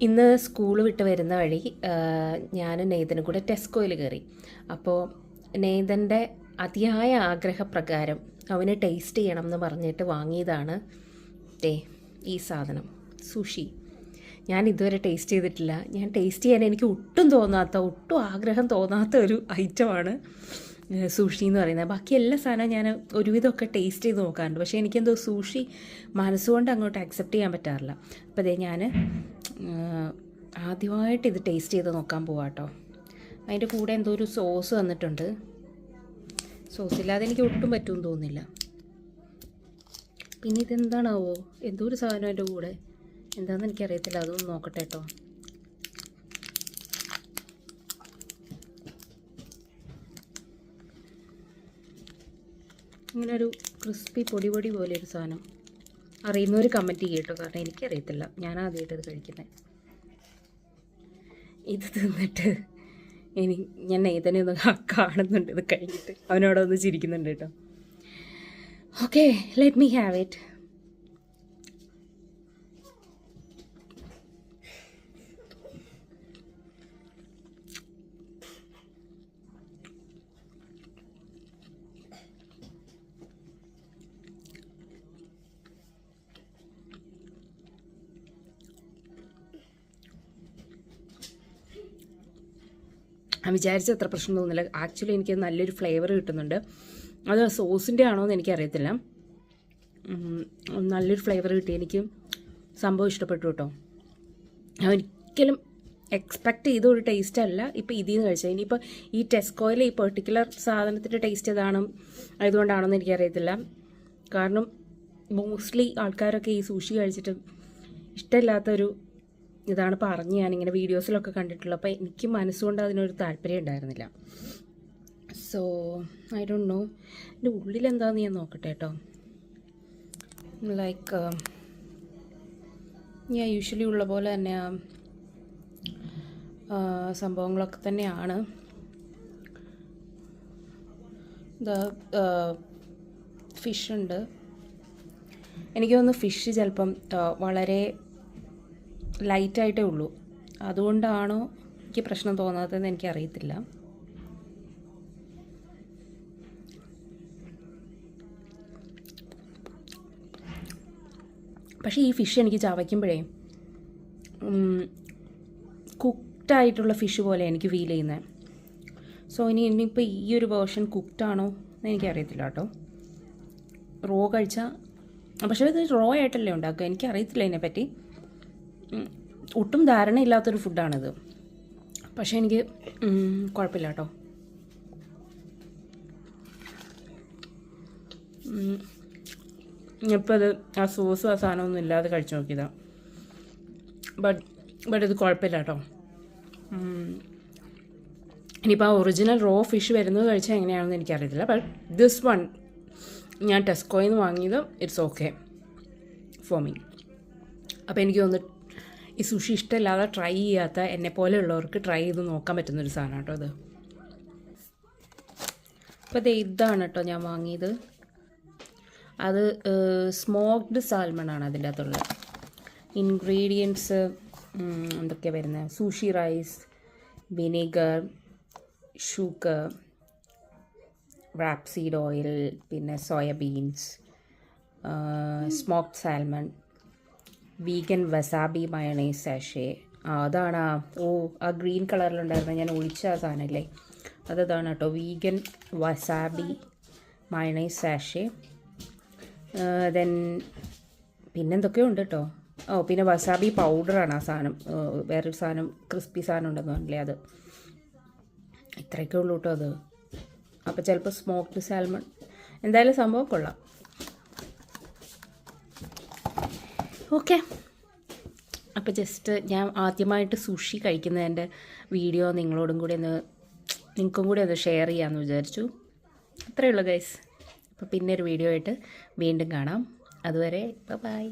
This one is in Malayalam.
ഇന്ന് സ്കൂൾ വിട്ട് വരുന്ന വഴി ഞാനും നെയ്തനും കൂടെ ടെസ്കോയിൽ കയറി. അപ്പോൾ നെയ്തൻ്റെ അതിയായ ആഗ്രഹപ്രകാരം അവന് ടേസ്റ്റ് ചെയ്യണം എന്ന് പറഞ്ഞിട്ട് വാങ്ങിയതാണ് ഈ സാധനം, സുഷി. ഞാൻ ഇതുവരെ ടേസ്റ്റ് ചെയ്തിട്ടില്ല. ഞാൻ ടേസ്റ്റ് ചെയ്യാൻ എനിക്ക് ഒട്ടും ആഗ്രഹം തോന്നാത്ത ഒരു ഐറ്റമാണ് സൂഷി എന്ന് പറയുന്നത്. ബാക്കി എല്ലാ സാധനവും ഞാൻ ഒരുവിധമൊക്കെ ടേസ്റ്റ് ചെയ്ത് നോക്കാറുണ്ട്, പക്ഷേ എനിക്കെന്തോ സൂഷി മനസ്സുകൊണ്ട് അങ്ങോട്ട് അക്സെപ്റ്റ് ചെയ്യാൻ പറ്റാറില്ല. അപ്പോൾ ഞാൻ ആദ്യമായിട്ട് ഇത് ടേസ്റ്റ് ചെയ്ത് നോക്കാൻ പോവാം കേട്ടോ. അതിൻ്റെ കൂടെ എന്തോ ഒരു സോസ് വന്നിട്ടുണ്ട്. സോസില്ലാതെ എനിക്ക് ഒട്ടും പറ്റുമെന്ന് തോന്നുന്നില്ല. പിന്നെ ഇതെന്താണാവോ, എന്തോ ഒരു സാധനം എൻ്റെ കൂടെ, എന്താണെന്ന് എനിക്കറിയത്തില്ല. അതൊന്ന് നോക്കട്ടെ കേട്ടോ. ഇങ്ങനെ ഒരു ക്രിസ്പി പൊടി പോലെ ഒരു സാധനം. അറിയുന്നവർ കമൻറ്റ് കേട്ടോ, കാരണം എനിക്കറിയത്തില്ല. ഞാൻ ആദ്യമായിട്ട് ഇത് കഴിക്കുന്നത്. ഇത് തിന്നിട്ട് ഞാൻ നെയ്തനെ ഒന്ന് കാണുന്നുണ്ട്. ഇത് കഴിഞ്ഞിട്ട് അവനോട് ഒന്ന് ചിരിക്കുന്നുണ്ട് കേട്ടോ. Okay, let me have it. ഞാൻ വിചാരിച്ച അത്ര പ്രശ്നം തോന്നുന്നില്ല. ആക്ച്വലി എനിക്ക് നല്ലൊരു ഫ്ലേവർ കിട്ടുന്നുണ്ട്. അത് സോസിൻ്റെ ആണോ എന്ന് എനിക്കറിയത്തില്ല. നല്ലൊരു ഫ്ലേവർ കിട്ടി. എനിക്ക് സംഭവം ഇഷ്ടപ്പെട്ടു കേട്ടോ. ഞാൻ ഒരിക്കലും എക്സ്പെക്റ്റ് ചെയ്ത ഒരു ടേസ്റ്റ് അല്ല ഇപ്പോൾ ഇതിൽ നിന്ന് കഴിച്ചത്. ഇനിയിപ്പോൾ ഈ ടെസ്കോയിലെ ഈ പെർട്ടിക്കുലർ സാധനത്തിൻ്റെ ടേസ്റ്റ് ഏതാണ് ആയതുകൊണ്ടാണോ എന്ന് എനിക്കറിയത്തില്ല. കാരണം മോസ്റ്റ്ലി ആൾക്കാരൊക്കെ ഈ സൂഷി കഴിച്ചിട്ട് ഇഷ്ടമില്ലാത്തൊരു ഇതാണ് പറഞ്ഞ് ഞാനിങ്ങനെ വീഡിയോസിലൊക്കെ കണ്ടിട്ടുള്ളത്. അപ്പോൾ എനിക്ക് മനസ്സുകൊണ്ട് അതിനൊരു താല്പര്യം ഉണ്ടായിരുന്നില്ല. സോ ഐ ഡോണ്ട് നോ എൻ്റെ ഉള്ളിലെന്താണെന്ന് ഞാൻ നോക്കട്ടെ കേട്ടോ. ലൈക്ക് ഞാൻ യൂഷ്വലി ഉള്ള പോലെ തന്നെ സംഭവങ്ങളൊക്കെ തന്നെയാണ്. ഫിഷ് ഉണ്ട്. എനിക്ക് തോന്നുന്നു ഫിഷ് ചിലപ്പം വളരെ ലൈറ്റായിട്ടേ ഉള്ളൂ. അതുകൊണ്ടാണോ എനിക്ക് പ്രശ്നം തോന്നാത്തതെന്ന് എനിക്കറിയത്തില്ല. പക്ഷേ ഈ ഫിഷ് എനിക്ക് ചവയ്ക്കുമ്പോഴേ കുക്ക്ഡായിട്ടുള്ള ഫിഷ് പോലെ എനിക്ക് ഫീൽ ചെയ്യുന്നത്. സോ ഇനിയിപ്പോൾ ഈ ഒരു വേർഷൻ കുക്ക്ഡാണോ എന്ന് എനിക്കറിയത്തില്ല കേട്ടോ. റോ കഴിച്ചാൽ, പക്ഷേ ഇത് റോ ആയിട്ടല്ലേ ഉണ്ടാക്കുക, എനിക്കറിയത്തില്ല ഇതിനെപ്പറ്റി. ഒട്ടും ധാരണയില്ലാത്തൊരു ഫുഡാണിത്. പക്ഷേ എനിക്ക് കുഴപ്പമില്ല കേട്ടോ. ഇപ്പോൾ അത് ആ സോസും ആ സാധനമൊന്നും ഇല്ലാതെ കഴിച്ചു നോക്കിയതാണ്. ബട്ട് ഇത് കുഴപ്പമില്ല കേട്ടോ. ഇനിയിപ്പോൾ ആ ഒറിജിനൽ റോ ഫിഷ് വരുന്നത് കഴിച്ചാൽ എങ്ങനെയാണെന്ന് എനിക്കറിയത്തില്ല. ബട്ട് ദിസ് വൺ ഞാൻ ടെസ്കോയിൽ നിന്ന് വാങ്ങിയത് ഇറ്റ്സ് ഓക്കെ ഫോർ മീ. അപ്പോൾ എനിക്ക് തോന്നുന്നു ഈ സുഷി ഇഷ്ടമില്ലാതെ ട്രൈ ചെയ്യാത്ത എന്നെപ്പോലെയുള്ളവർക്ക് ട്രൈ ചെയ്ത് നോക്കാൻ പറ്റുന്നൊരു സാധനം കേട്ടോ ഇത്. അപ്പോൾ ഇതാണ് കേട്ടോ ഞാൻ വാങ്ങിയത്. അത് സ്മോക്ക്ഡ് സാൽമണാണ് അതിൻ്റെ അകത്തുള്ളത്. ഇൻഗ്രീഡിയൻസ് എന്തൊക്കെയാണ് വരുന്നത്: sushi rice, vinegar, sugar, rapeseed oil, പിന്നെ soybeans, smoked salmon, vegan wasabi mayonnaise sachet. അതാണ് ആ ഗ്രീൻ കളറിലുണ്ടായിരുന്നത്, ഞാൻ ഒഴിച്ച ആ സാധനമല്ലേ, അതാണ് കേട്ടോ. Vegan wasabi mayonnaise sachet. Then പിന്നെന്തൊക്കെയോ ഉണ്ട് കേട്ടോ. പിന്നെ വസാബി പൗഡറാണ് ആ സാധനം. വേറൊരു സാധനം ക്രിസ്പി സാധനം ഉണ്ടെന്ന് പറഞ്ഞില്ലേ, അത്. ഇത്രയൊക്കെ ഉള്ളൂ കേട്ടോ അത്. അപ്പോൾ ചിലപ്പോൾ സ്മോക്ക്ഡ് സാൽമൺ. എന്തായാലും സംഭവം കൊള്ളാം. ഓക്കെ, അപ്പോൾ ജസ്റ്റ് ഞാൻ ആദ്യമായിട്ട് സുഷി കഴിക്കുന്നതിൻ്റെ വീഡിയോ നിങ്ങൾക്കും കൂടി ഒന്ന് ഷെയർ ചെയ്യാമെന്ന് വിചാരിച്ചു. അത്രയേ ഉള്ളൂ ഗൈസ്. അപ്പോൾ പിന്നെ ഒരു വീഡിയോ ആയിട്ട് വീണ്ടും കാണാം. അതുവരെ ബൈ.